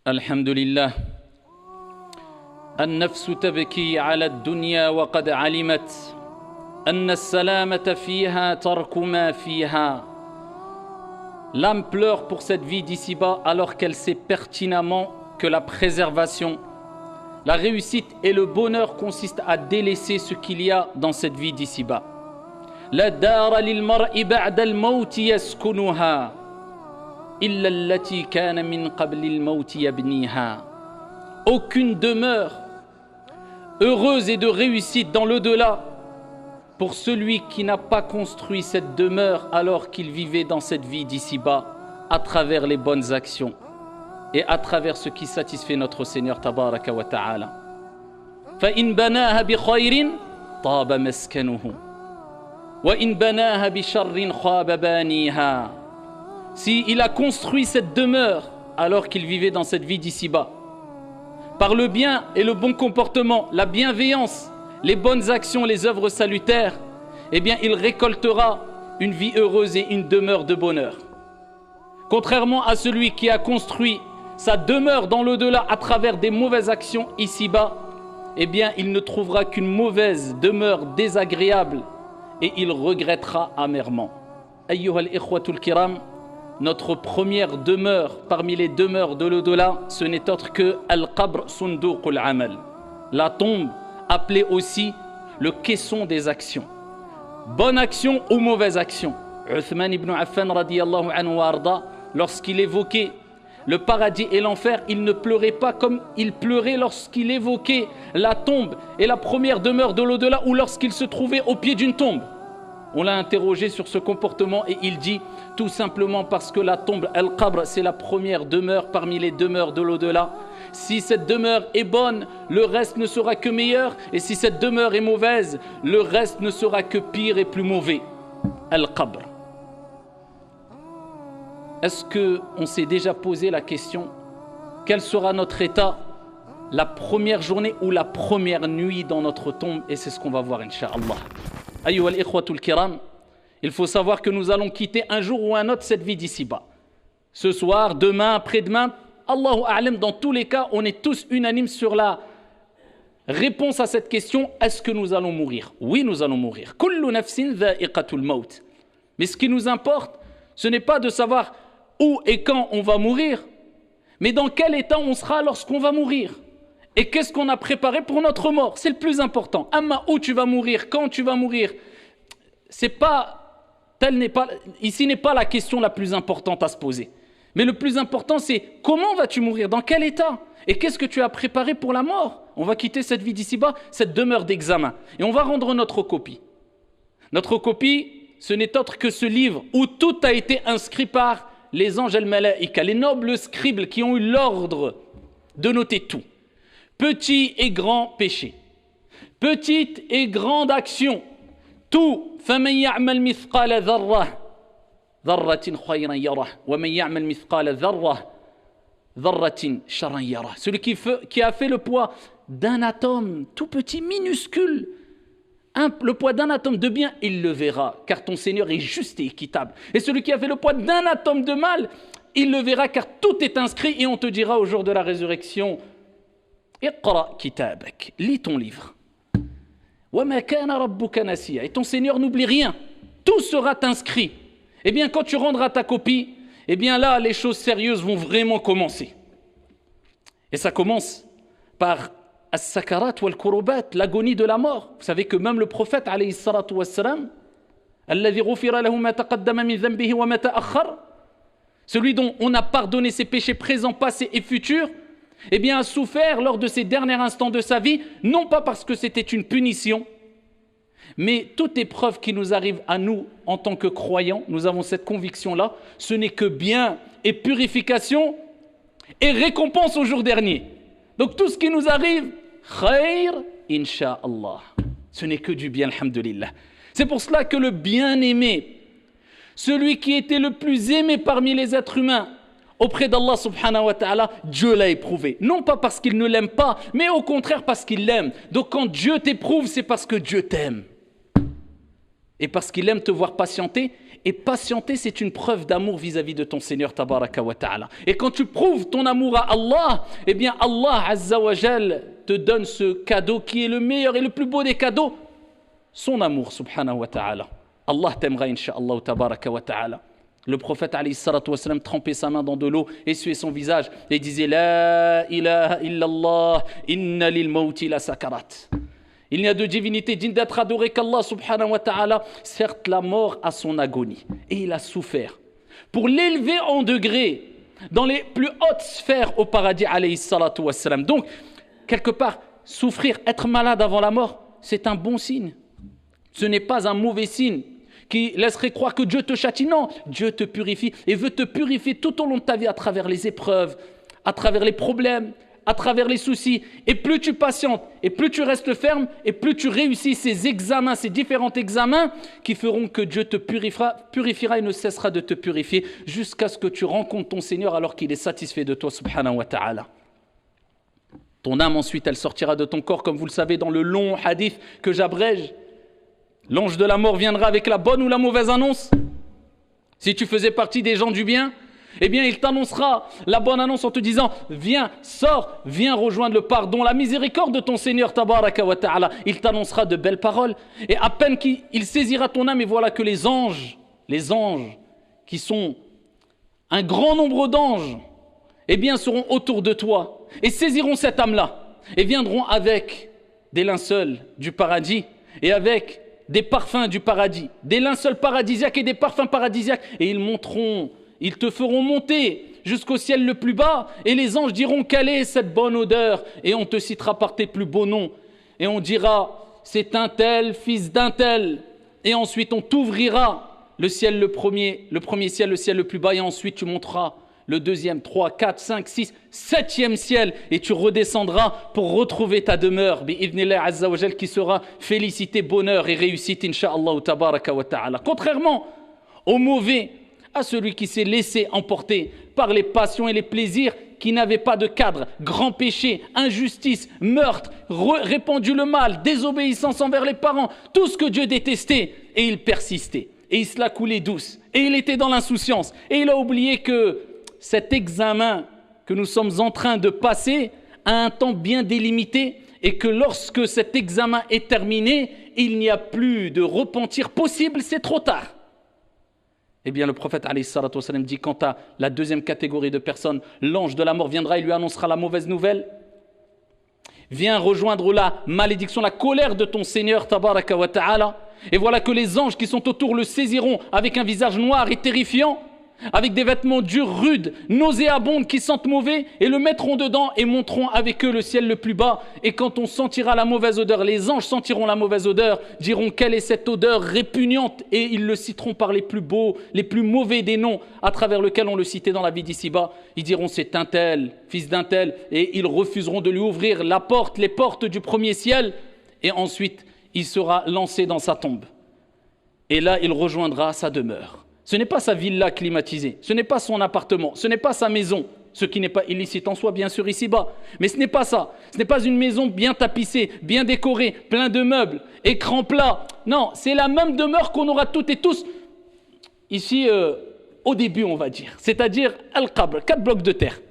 الحمد لله النفس تبكي على الدنيا وقد علمت أن السلامة فيها ترك ما فيها. L'âme pleure pour cette vie d'ici-bas alors qu'elle sait pertinemment que la préservation, la réussite et le bonheur consistent à délaisser ce qu'il y a dans cette vie d'ici-bas. لا دار للمرء بعد الموت يسكنها إلا التي كان من قبل الموت يبنيها. Aucune demeure heureuse et de réussite dans l'au-delà pour celui qui n'a pas construit cette demeure alors qu'il vivait dans cette vie d'ici-bas à travers les bonnes actions et à travers ce qui satisfait notre Seigneur tabaraka wa ta'ala. فإن بناها بخير طاب مسكنه وإن بناها بشر خاب بانيها. Si il a construit cette demeure alors qu'il vivait dans cette vie d'ici-bas, par le bien et le bon comportement, la bienveillance, les bonnes actions, les œuvres salutaires, eh bien il récoltera une vie heureuse et une demeure de bonheur. Contrairement à celui qui a construit sa demeure dans l'au-delà à travers des mauvaises actions ici-bas, eh bien il ne trouvera qu'une mauvaise demeure désagréable et il regrettera amèrement. Ayyuha al-ikhwatul kiram, notre première demeure parmi les demeures de l'au-delà, ce n'est autre que Al-Qabr Sunduq al-Amal, la tombe appelée aussi le caisson des actions. Bonne action ou mauvaise action. Uthman ibn Affan radiyallahu anhu wa arda, lorsqu'il évoquait le paradis et l'enfer, il ne pleurait pas comme il pleurait lorsqu'il évoquait la tombe et la première demeure de l'au-delà ou lorsqu'il se trouvait au pied d'une tombe. On l'a interrogé sur ce comportement et il dit tout simplement parce que la tombe, Al-Qabr, c'est la première demeure parmi les demeures de l'au-delà. Si cette demeure est bonne, le reste ne sera que meilleur. Et si cette demeure est mauvaise, le reste ne sera que pire et plus mauvais. Al-Qabr. Est-ce qu'on s'est déjà posé la question, quel sera notre état la première journée ou la première nuit dans notre tombe? Et c'est ce qu'on va voir, Inch'Allah. Ayyuha al-ikhwatul kiram, il faut savoir que nous allons quitter un jour ou un autre cette vie d'ici-bas. Ce soir, demain, après-demain, Allahu a'lam, dans tous les cas, on est tous unanimes sur la réponse à cette question, est-ce que nous allons mourir? Oui, nous allons mourir. Kullu nafsin dha'iqatul maut. Mais ce qui nous importe, ce n'est pas de savoir où et quand on va mourir, mais dans quel état on sera lorsqu'on va mourir. Et qu'est-ce qu'on a préparé pour notre mort? C'est le plus important. Amma, où tu vas mourir, quand tu vas mourir, ici n'est pas la question la plus importante à se poser. Mais le plus important, c'est comment vas-tu mourir, dans quel état? Et qu'est-ce que tu as préparé pour la mort? On va quitter cette vie d'ici-bas, cette demeure d'examen. Et on va rendre notre copie. Notre copie, ce n'est autre que ce livre où tout a été inscrit par les anges al-malaïka, les nobles scribes qui ont eu l'ordre de noter tout. Petit et grand péché, petite et grande action, tout. فَمَنْ يَعْمَلْ مِثْقَالَ ذَرَّةٍ خَيْرًا يَرَهُ وَمَنْ يَعْمَلْ مِثْقَالَ ذَرَّةٍ شَرًّا يَرَهُ. Celui qui a fait le poids d'un atome tout petit, minuscule, le poids d'un atome de bien, il le verra, car ton Seigneur est juste et équitable. Et celui qui a fait le poids d'un atome de mal, il le verra, car tout est inscrit et on te dira au jour de la résurrection, Iqra kitabak, lis ton livre. Wa ma kana rabbuka nasiya, et ton Seigneur n'oublie rien. Tout sera inscrit. Eh bien, quand tu rendras ta copie, eh bien là, les choses sérieuses vont vraiment commencer. Et ça commence par as-sakarat wal-kurubat, l'agonie de la mort. Vous savez que même le prophète, alayhi salatu wassalam, alladhi ghufira lahu ma taqaddama min dhanbihi wa ma ta'akhkhar, celui dont on a pardonné ses péchés présents, passés et futurs, eh bien, a souffert lors de ces derniers instants de sa vie, non pas parce que c'était une punition, mais toute épreuve qui nous arrive à nous en tant que croyants, nous avons cette conviction-là, ce n'est que bien et purification et récompense au jour dernier. Donc tout ce qui nous arrive, khair, insha'Allah. Ce n'est que du bien, alhamdulillah. C'est pour cela que le bien-aimé, celui qui était le plus aimé parmi les êtres humains, auprès d'Allah subhanahu wa ta'ala, Dieu l'a éprouvé. Non pas parce qu'il ne l'aime pas, mais au contraire parce qu'il l'aime. Donc quand Dieu t'éprouve, c'est parce que Dieu t'aime. Et parce qu'il aime te voir patienter Et patienter, c'est une preuve d'amour vis-à-vis de ton Seigneur tabaraka wa ta'ala. Et quand tu prouves ton amour à Allah, eh bien Allah azza wa jal te donne ce cadeau qui est le meilleur et le plus beau des cadeaux, son amour subhanahu wa ta'ala. Allah t'aimera insha'Allah tabaraka wa ta'ala. Le prophète alayhi salatu wa sallam trempait sa main dans de l'eau, essuyait son visage et disait La ilaha illallah, inna lil mawti la sakarat. Il n'y a de divinité digne d'être adorée qu'Allah subhanahu wa ta'ala. Certes, la mort a son agonie et il a souffert. Pour l'élever en degré dans les plus hautes sphères au paradis alayhi salatu wa sallam. Donc, quelque part, souffrir, être malade avant la mort, c'est un bon signe. Ce n'est pas un mauvais signe qui laisserait croire que Dieu te châtie. Non, Dieu te purifie et veut te purifier tout au long de ta vie à travers les épreuves, à travers les problèmes, à travers les soucis. Et plus tu patientes, et plus tu restes ferme, et plus tu réussis ces examens, ces différents examens qui feront que Dieu te purifiera et ne cessera de te purifier jusqu'à ce que tu rencontres ton Seigneur alors qu'il est satisfait de toi, subhanahu wa ta'ala. Ton âme ensuite, elle sortira de ton corps, comme vous le savez dans le long hadith que j'abrège. L'ange de la mort viendra avec la bonne ou la mauvaise annonce. Si tu faisais partie des gens du bien, eh bien il t'annoncera la bonne annonce en te disant viens, sors, viens rejoindre le pardon, la miséricorde de ton Seigneur tabaraka wa ta'ala. Il t'annoncera de belles paroles et à peine qu'il saisira ton âme, et voilà que les anges qui sont un grand nombre d'anges, eh bien seront autour de toi et saisiront cette âme-là et viendront avec des linceuls du paradis et avec des parfums du paradis, des linceuls paradisiaques et des parfums paradisiaques, et ils te feront monter jusqu'au ciel le plus bas, et les anges diront quelle est cette bonne odeur, et on te citera par tes plus beaux noms, et on dira c'est un tel, fils d'un tel, et ensuite on t'ouvrira le ciel le premier ciel, le ciel le plus bas, et ensuite tu monteras le deuxième, 3, 4, 5, 6, 7e ciel, et tu redescendras pour retrouver ta demeure, bi'idhnillah azza wa jal, qui sera félicité, bonheur et réussite, insha'Allah tabaraka wa ta'ala. Contrairement au mauvais, à celui qui s'est laissé emporter par les passions et les plaisirs, qui n'avaient pas de cadre, grand péché, injustice, meurtre, répandu le mal, désobéissance envers les parents, tout ce que Dieu détestait, et il persistait, et il se la coulait douce, et il était dans l'insouciance, et il a oublié que cet examen que nous sommes en train de passer a un temps bien délimité et que lorsque cet examen est terminé, il n'y a plus de repentir possible, c'est trop tard. Eh bien, le prophète alayhi salatu wa sallam dit quant à la deuxième catégorie de personnes, l'ange de la mort viendra et lui annoncera la mauvaise nouvelle. Viens rejoindre la malédiction, la colère de ton Seigneur tabaraka wa ta'ala. Et voilà que les anges qui sont autour le saisiront avec un visage noir et terrifiant, avec des vêtements durs, rudes, nauséabonds, qui sentent mauvais, et le mettront dedans et monteront avec eux le ciel le plus bas. Et quand on sentira la mauvaise odeur, les anges sentiront la mauvaise odeur, diront quelle est cette odeur répugnante, et ils le citeront par les plus beaux, les plus mauvais des noms à travers lesquels on le citait dans la vie d'ici-bas. Ils diront c'est un tel, fils d'un tel, et ils refuseront de lui ouvrir les portes du premier ciel, et ensuite il sera lancé dans sa tombe. Et là il rejoindra sa demeure. Ce n'est pas sa villa climatisée, ce n'est pas son appartement, ce n'est pas sa maison, ce qui n'est pas illicite en soi, bien sûr, ici-bas. Mais ce n'est pas ça. Ce n'est pas une maison bien tapissée, bien décorée, plein de meubles, écran plat. Non, c'est la même demeure qu'on aura toutes et tous ici au début, on va dire. C'est-à-dire Al-Qabr, 4 blocs de terre.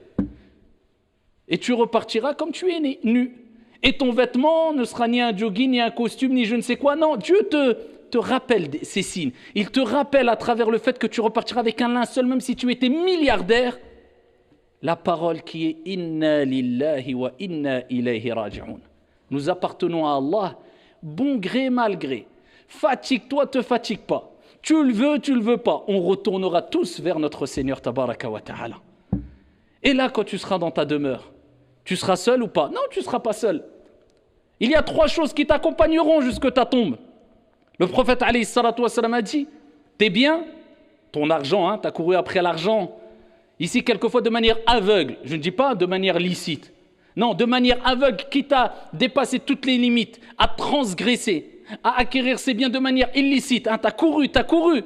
Et tu repartiras comme tu es né, nu. Et ton vêtement ne sera ni un jogging, ni un costume, ni je ne sais quoi. Non, Dieu te rappelle ces signes. Il te rappelle à travers le fait que tu repartiras avec un linceul, même si tu étais milliardaire, la parole qui est « Inna lillahi wa inna ilayhi raji'un ». Nous appartenons à Allah, bon gré, mal gré. Fatigue-toi, te fatigue pas. Tu le veux pas. On retournera tous vers notre Seigneur tabaraka wa ta'ala. Et là, quand tu seras dans ta demeure, tu seras seul ou pas? Non, tu ne seras pas seul. Il y a 3 choses qui t'accompagneront jusque ta tombe. Le prophète alayhi salatu wa sallam a dit, tes biens, ton argent, tu as couru après l'argent, ici quelquefois de manière aveugle, je ne dis pas de manière licite, non, de manière aveugle, quitte à dépasser toutes les limites, à transgresser, à acquérir ses biens de manière illicite, tu as couru.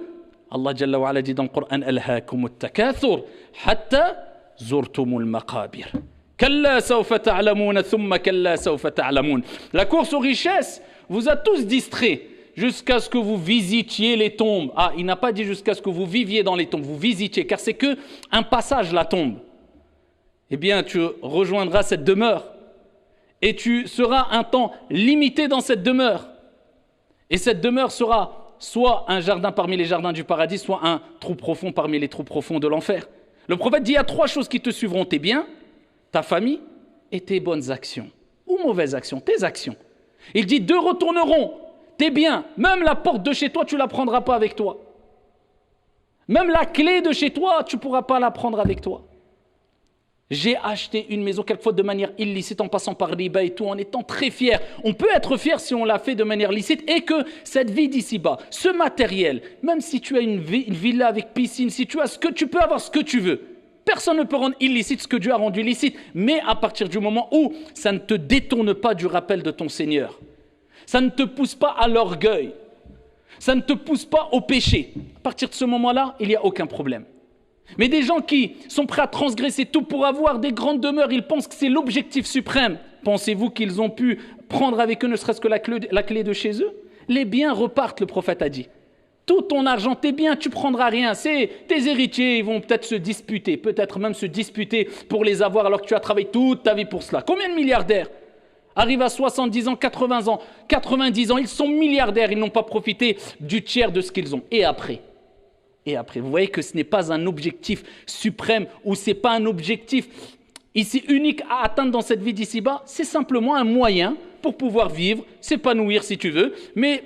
Allah Jalla wa Ala dit dans le Coran, alhaakumut takathur, hatta zurtumul maqabir. Kalla sawfa ta'lamoun, thumma kalla sawfa ta'lamoun. La course aux richesses vous a tous distraits. jusqu'à ce que vous visitiez les tombes. Ah, il n'a pas dit jusqu'à ce que vous viviez dans les tombes, vous visitiez, car c'est que un passage, la tombe. Eh bien, tu rejoindras cette demeure et tu seras un temps limité dans cette demeure. Et cette demeure sera soit un jardin parmi les jardins du paradis, soit un trou profond parmi les trous profonds de l'enfer. Le prophète dit, il y a 3 choses qui te suivront, tes biens, ta famille et tes bonnes actions. Ou mauvaises actions, tes actions. Il dit, 2 retourneront, tes biens, même la porte de chez toi, tu ne la prendras pas avec toi. Même la clé de chez toi, tu ne pourras pas la prendre avec toi. J'ai acheté une maison quelquefois de manière illicite en passant par riba et tout, en étant très fier. On peut être fier si on l'a fait de manière licite et que cette vie d'ici-bas, ce matériel, même si tu as une villa avec piscine, si tu as ce que tu peux avoir ce que tu veux, personne ne peut rendre illicite ce que Dieu a rendu licite, mais à partir du moment où ça ne te détourne pas du rappel de ton Seigneur, ça ne te pousse pas à l'orgueil, ça ne te pousse pas au péché, à partir de ce moment-là, il n'y a aucun problème. Mais des gens qui sont prêts à transgresser tout pour avoir des grandes demeures, ils pensent que c'est l'objectif suprême. Pensez-vous qu'ils ont pu prendre avec eux ne serait-ce que la clé de chez eux? Les biens repartent, le prophète a dit. Tout ton argent, tes biens, tu ne prendras rien. C'est tes héritiers, ils vont peut-être se disputer, peut-être même se disputer pour les avoir alors que tu as travaillé toute ta vie pour cela. Combien de milliardaires arrivent à 70 ans, 80 ans, 90 ans, ils sont milliardaires, ils n'ont pas profité du tiers de ce qu'ils ont. Et après, vous voyez que ce n'est pas un objectif suprême ou ce n'est pas un objectif ici unique à atteindre dans cette vie d'ici-bas. C'est simplement un moyen pour pouvoir vivre, s'épanouir si tu veux. Mais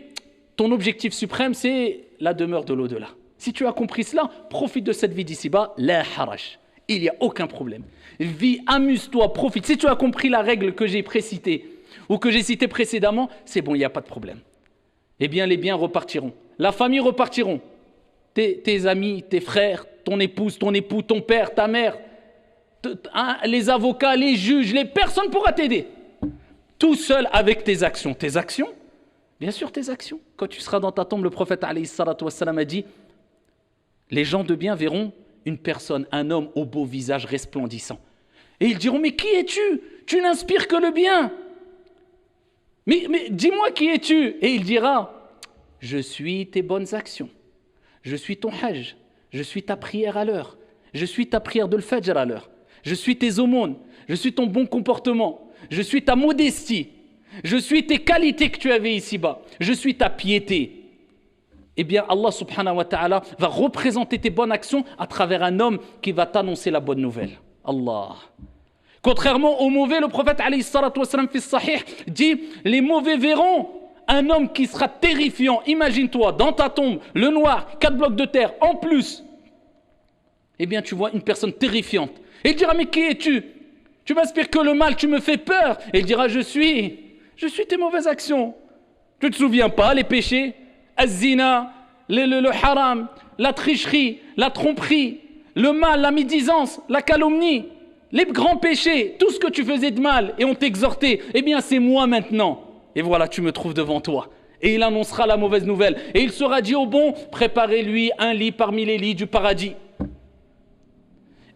ton objectif suprême, c'est la demeure de l'au-delà. Si tu as compris cela, profite de cette vie d'ici-bas. La haraj. Il n'y a aucun problème. Vis, amuse-toi, profite. Si tu as compris la règle que j'ai précitée ou que j'ai citée précédemment, c'est bon, il n'y a pas de problème. Eh bien, les biens repartiront. La famille repartiront. Tes amis, tes frères, ton épouse, ton époux, ton père, ta mère, les avocats, les juges, personne ne pourra t'aider. Tout seul avec tes actions. Tes actions, bien sûr tes actions. Quand tu seras dans ta tombe, le prophète alayhi salatu wassalam a dit, les gens de bien verront une personne, un homme au beau visage resplendissant. Et ils diront, mais qui es-tu? Tu n'inspires que le bien. Mais dis-moi qui es-tu? Et il dira, je suis tes bonnes actions. Je suis ton hajj, je suis ta prière à l'heure, je suis ta prière de l'fajr à l'heure, je suis tes aumônes, je suis ton bon comportement, je suis ta modestie, je suis tes qualités que tu avais ici-bas, je suis ta piété. Eh bien, Allah subhanahu wa ta'ala va représenter tes bonnes actions à travers un homme qui va t'annoncer la bonne nouvelle. Allah. Contrairement aux mauvais, le prophète alayhi salatu wassalam fi sahih dit, les mauvais verront un homme qui sera terrifiant. Imagine-toi, dans ta tombe, le noir, 4 blocs de terre, en plus. Eh bien, tu vois une personne terrifiante. Et il dira, mais qui es-tu? Tu m'inspires que le mal, tu me fais peur. Et il dira, je suis tes mauvaises actions. Tu ne te souviens pas, les péchés, az-zina, le haram, la tricherie, la tromperie, le mal, la médisance, la calomnie, les grands péchés, tout ce que tu faisais de mal et on t'exhortait. Eh bien, c'est moi maintenant. Et voilà, tu me trouves devant toi. Et il annoncera la mauvaise nouvelle. Et il sera dit au bon, préparez-lui un lit parmi les lits du paradis.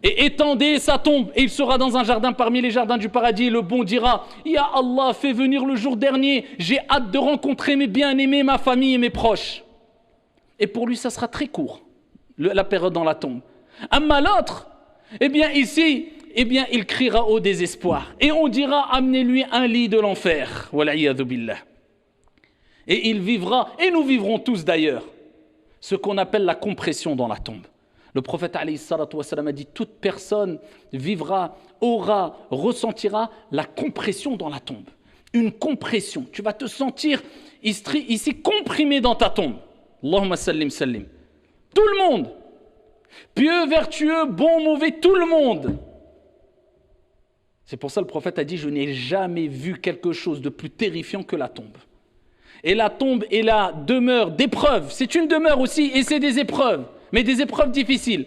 Et étendez sa tombe. Et il sera dans un jardin parmi les jardins du paradis. Et le bon dira, Ya Allah, fais venir le jour dernier. J'ai hâte de rencontrer mes bien-aimés, ma famille et mes proches. Et pour lui, ça sera très court, la période dans la tombe. Amma l'autre, eh bien ici, il criera au désespoir. Et on dira, amenez-lui un lit de l'enfer. Wal'iyadhu billah. Et il vivra, et nous vivrons tous d'ailleurs, ce qu'on appelle la compression dans la tombe. Le prophète alayhi salatu wassalam a dit, toute personne vivra, ressentira la compression dans la tombe. Une compression. Tu vas te sentir ici comprimé dans ta tombe. Allahumma sallim sallim. Tout le monde. Pieux, vertueux, bon, mauvais, tout le monde. C'est pour ça que le prophète a dit, je n'ai jamais vu quelque chose de plus terrifiant que la tombe. Et la tombe est la demeure d'épreuves. C'est une demeure aussi, et c'est des épreuves, mais des épreuves difficiles.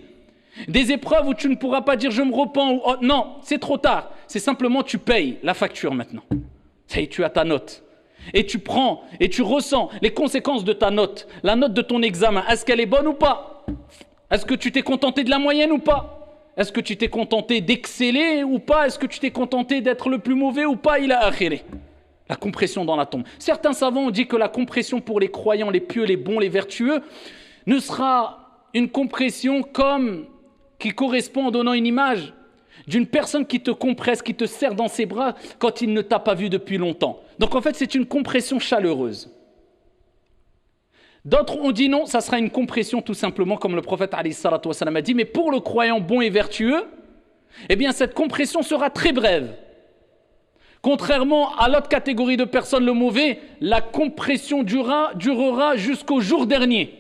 Des épreuves où tu ne pourras pas dire je me repens ou oh, non, c'est trop tard. C'est simplement tu payes la facture maintenant. Ça y est, tu as ta note. Et tu prends et tu ressens les conséquences de ta note, la note de ton examen. Est-ce qu'elle est bonne ou pas? Est-ce que tu t'es contenté de la moyenne ou pas? Est-ce que tu t'es contenté d'exceller ou pas? Est-ce que tu t'es contenté d'être le plus mauvais ou pas? Il a akhiré. La compression dans la tombe. Certains savants ont dit que la compression pour les croyants, les pieux, les bons, les vertueux, ne sera une compression qui correspond en donnant une image d'une personne qui te compresse, qui te serre dans ses bras quand il ne t'a pas vu depuis longtemps. Donc en fait, c'est une compression chaleureuse. D'autres ont dit non, ça sera une compression tout simplement, comme le prophète alayhi salatu wa salam a dit, mais pour le croyant bon et vertueux, eh bien cette compression sera très brève. Contrairement à l'autre catégorie de personnes, le mauvais, la compression durera jusqu'au jour dernier.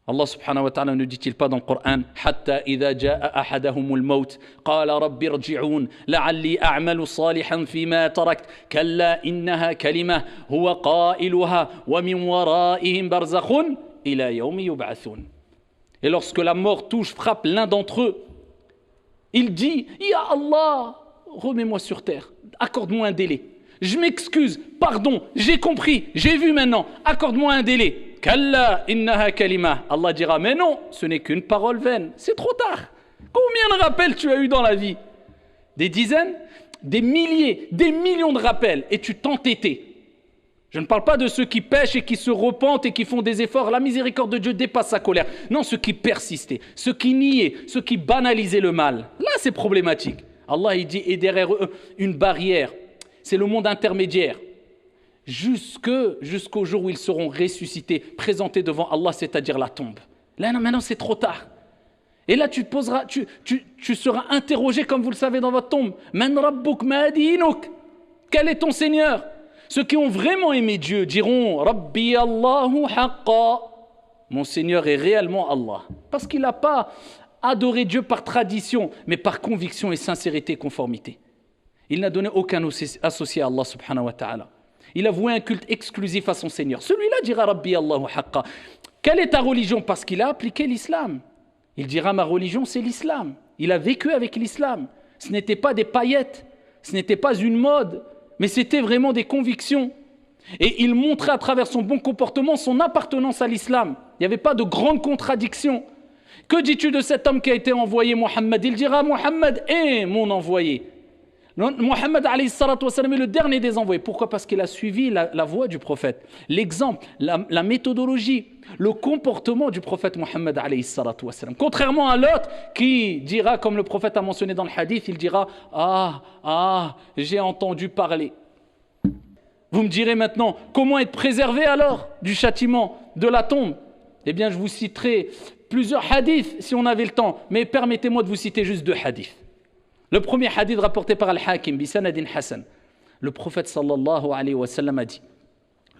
Allah subhanahu wa ta'ala ne dit-il pas dans le Coran Hatta idha ja'a ahadahumul maut qala rabbi irji'un la'alli a'malu salihan fima tarakt kalla innaha kalimah huwa qailuha wa min wara'ihim barzakhun ila yawmi yub'athun. Et lorsque la mort frappe l'un d'entre eux, il dit Ya Allah, remets-moi sur terre, accorde-moi un délai. Je m'excuse, pardon, j'ai compris, j'ai vu maintenant, accorde-moi un délai. Kalla innaha kalima. Allah dira, mais non, ce n'est qu'une parole vaine. C'est trop tard. Combien de rappels tu as eu dans la vie? Des dizaines, des milliers, des millions de rappels, et tu t'entêtais. Je ne parle pas de ceux qui pêchent et qui se repentent et qui font des efforts. La miséricorde de Dieu dépasse sa colère. Non, ceux qui persistaient, ceux qui niaient, ceux qui banalisaient le mal. Là, c'est problématique. Allah, il dit, et derrière eux, une barrière. C'est le monde intermédiaire. Jusqu'au jour où ils seront ressuscités, présentés devant Allah, c'est-à-dire la tombe. Là, non, maintenant, c'est trop tard. Et là, tu seras interrogé, comme vous le savez, dans votre tombe. Man rabbuk ma dinuk? Quel est ton Seigneur? Ceux qui ont vraiment aimé Dieu diront Rabbi Allahu haqqa. Mon Seigneur est réellement Allah. Parce qu'il n'a pas adoré Dieu par tradition, mais par conviction et sincérité, conformité. Il n'a donné aucun associé à Allah subhanahu wa ta'ala. Il a voué un culte exclusif à son Seigneur. Celui-là dira Rabbi Allahu haqqa. Quelle est ta religion? Parce qu'il a appliqué l'islam. Il dira ma religion c'est l'islam. Il a vécu avec l'islam. Ce n'était pas des paillettes, ce n'était pas une mode, mais c'était vraiment des convictions. Et il montrait à travers son bon comportement son appartenance à l'islam. Il n'y avait pas de grande contradiction. Que dis-tu de cet homme qui a été envoyé, Mohammed? Il dira Mohammed est mon envoyé. Mohammed alayhi salatu wa salam est le dernier des envoyés. Pourquoi? Parce qu'il a suivi la voie du prophète, l'exemple, la méthodologie, le comportement du prophète Mohammed alayhi salatu wa salam. Contrairement à l'autre qui dira, comme le prophète a mentionné dans le hadith, il dira j'ai entendu parler. Vous me direz maintenant, comment être préservé alors du châtiment de la tombe? Eh bien, je vous citerai plusieurs hadiths si on avait le temps, mais permettez-moi de vous citer juste 2 hadiths. Le premier hadith rapporté par Al-Hakim, bisanadin Hassan. Le prophète sallallahu alayhi wa sallam a dit,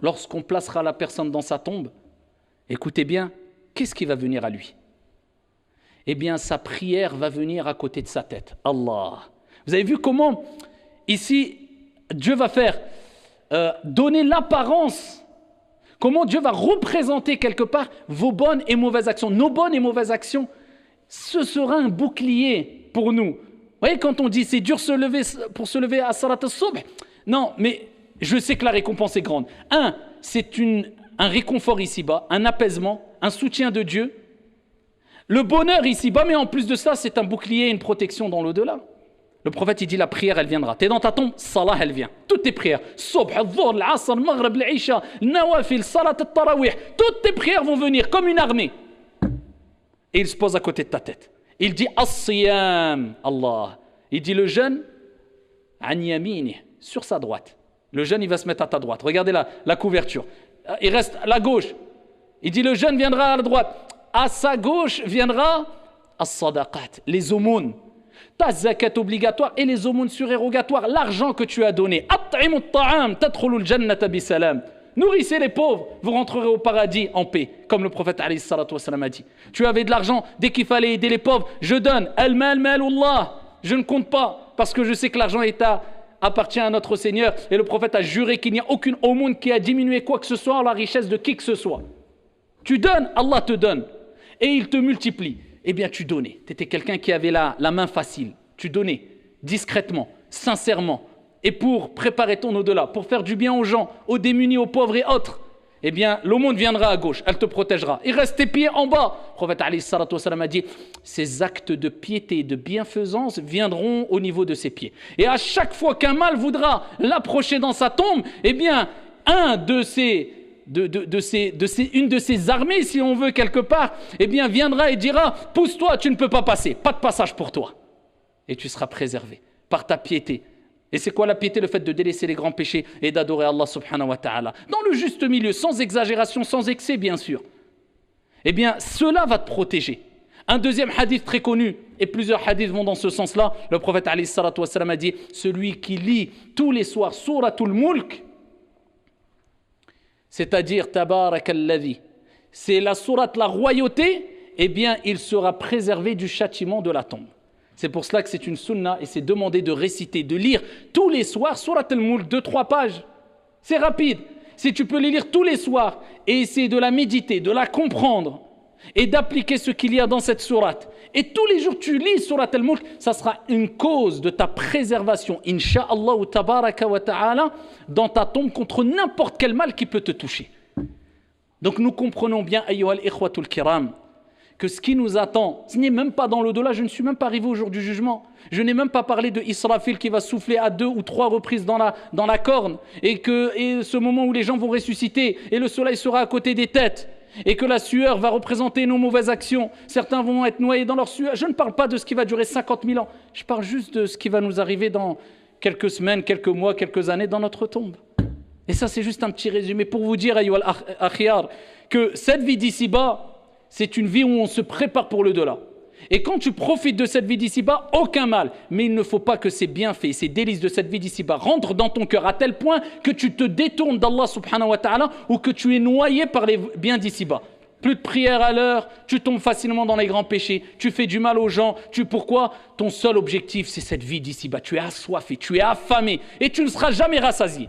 lorsqu'on placera la personne dans sa tombe, écoutez bien, qu'est-ce qui va venir à lui? Eh bien, sa prière va venir à côté de sa tête. Allah. Vous avez vu comment, ici, Dieu va faire donner l'apparence, comment Dieu va représenter quelque part vos bonnes et mauvaises actions. Nos bonnes et mauvaises actions, ce sera un bouclier pour nous. Vous voyez, quand on dit c'est dur pour se lever à Salat al-Subh, non, mais je sais que la récompense est grande. C'est un réconfort ici-bas, un apaisement, un soutien de Dieu. Le bonheur ici-bas, mais en plus de ça, c'est un bouclier et une protection dans l'au-delà. Le prophète, il dit la prière, elle viendra. Tu es dans ta tombe, salah, elle vient. Toutes tes prières, Subh, al-Dhuhr, al-Asr, al-Maghrib, al-Isha, al-Nawafil, Salat al-Tarawih, toutes tes prières vont venir comme une armée. Et il se pose à côté de ta tête. Il dit as-siyam, Allah. Il dit le jeûne, an yamini, sur sa droite. Le jeûne, il va se mettre à ta droite. Regardez la couverture. Il reste à la gauche. Il dit le jeûne viendra à la droite. À sa gauche viendra as-sadaqat, les aumônes. Ta zakat obligatoire et les aumônes surérogatoires, l'argent que tu as donné. At'imu at-ta'am, tadkhulul jannata bisalam. Nourrissez les pauvres, vous rentrerez au paradis en paix, comme le prophète alayhi salatu wa salam a dit. Tu avais de l'argent, dès qu'il fallait aider les pauvres, je donne. Al-mal malullah. Je ne compte pas, parce que je sais que l'argent appartient à notre Seigneur. Et le prophète a juré qu'il n'y a aucune aumône qui a diminué quoi que ce soit en la richesse de qui que ce soit. Tu donnes, Allah te donne. Et il te multiplie. Eh bien, tu donnais. Tu étais quelqu'un qui avait la main facile. Tu donnais discrètement, sincèrement. Et pour préparer ton au-delà, pour faire du bien aux gens, aux démunis, aux pauvres et autres. eh bien, l'aumône viendra à gauche, elle te protégera. Il reste tes pieds en bas. Le prophète alayhi salatu wassalam a dit, ces actes de piété et de bienfaisance viendront au niveau de ses pieds. Et à chaque fois qu'un mal voudra l'approcher dans sa tombe, eh bien, une de ces armées, si on veut quelque part, eh bien, viendra et dira, pousse-toi, tu ne peux pas passer, pas de passage pour toi. Et tu seras préservé par ta piété. Et c'est quoi la piété? Le fait de délaisser les grands péchés et d'adorer Allah subhanahu wa ta'ala. Dans le juste milieu, sans exagération, sans excès bien sûr. Eh bien, cela va te protéger. Un deuxième hadith très connu, et plusieurs hadiths vont dans ce sens-là, le prophète alayhi salatu wassalam a dit, celui qui lit tous les soirs Suratul Mulk, c'est-à-dire Tabarakalladhi, c'est la sourate la royauté, eh bien, il sera préservé du châtiment de la tombe. C'est pour cela que c'est une sunna et c'est demandé de réciter, de lire tous les soirs Surat al-Mulk, 2-3 pages. C'est rapide. Si tu peux les lire tous les soirs et essayer de la méditer, de la comprendre et d'appliquer ce qu'il y a dans cette sourate. Et tous les jours tu lis Surat al-Mulk, ça sera une cause de ta préservation, insha'Allah wa tabaraka wa ta'ala, dans ta tombe contre n'importe quel mal qui peut te toucher. Donc nous comprenons bien, ayyuhal ikhwatul kiram, que ce qui nous attend, ce n'est même pas dans l'au-delà, je ne suis même pas arrivé au jour du jugement. Je n'ai même pas parlé de Israfil qui va souffler à 2 ou 3 reprises dans la corne et ce moment où les gens vont ressusciter et le soleil sera à côté des têtes et que la sueur va représenter nos mauvaises actions. Certains vont être noyés dans leur sueur. Je ne parle pas de ce qui va durer 50 000 ans. Je parle juste de ce qui va nous arriver dans quelques semaines, quelques mois, quelques années dans notre tombe. Et ça, c'est juste un petit résumé pour vous dire, ayyuhal akhyar, que cette vie d'ici-bas, c'est une vie où on se prépare pour le delà. Et quand tu profites de cette vie d'ici-bas, aucun mal. Mais il ne faut pas que ces bienfaits, ces délices de cette vie d'ici-bas rentrent dans ton cœur à tel point que tu te détournes d'Allah subhanahu wa ta'ala ou que tu es noyé par les biens d'ici-bas. Plus de prière à l'heure, tu tombes facilement dans les grands péchés, tu fais du mal aux gens. Pourquoi? Ton seul objectif, c'est cette vie d'ici-bas. Tu es assoiffé, tu es affamé et tu ne seras jamais rassasié.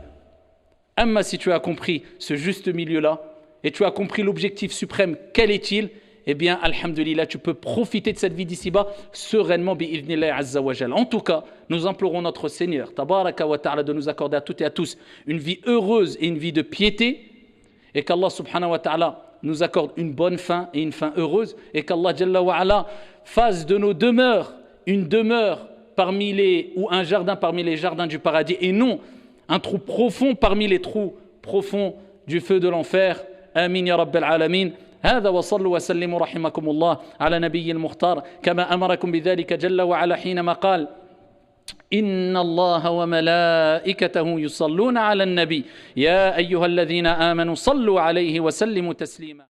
Amma, si tu as compris ce juste milieu-là, et tu as compris l'objectif suprême, quel est-il? Eh bien, alhamdulillah, tu peux profiter de cette vie d'ici-bas sereinement, bi'idhnillahi azza wa jal. En tout cas, nous implorons notre Seigneur, tabaraka wa ta'ala, de nous accorder à toutes et à tous une vie heureuse et une vie de piété, et qu'Allah subhanahu wa ta'ala nous accorde une bonne fin et une fin heureuse, et qu'Allah jalla wa ala fasse de nos demeures une demeure ou un jardin parmi les jardins du paradis, et non un trou profond parmi les trous profonds du feu de l'enfer. آمين يا رب العالمين. هذا وصلوا وسلموا رحمكم الله على نبي المختار كما أمركم بذلك جل وعلا حينما قال إن الله وملائكته يصلون على النبي يا أيها الذين آمنوا صلوا عليه وسلموا تسليما.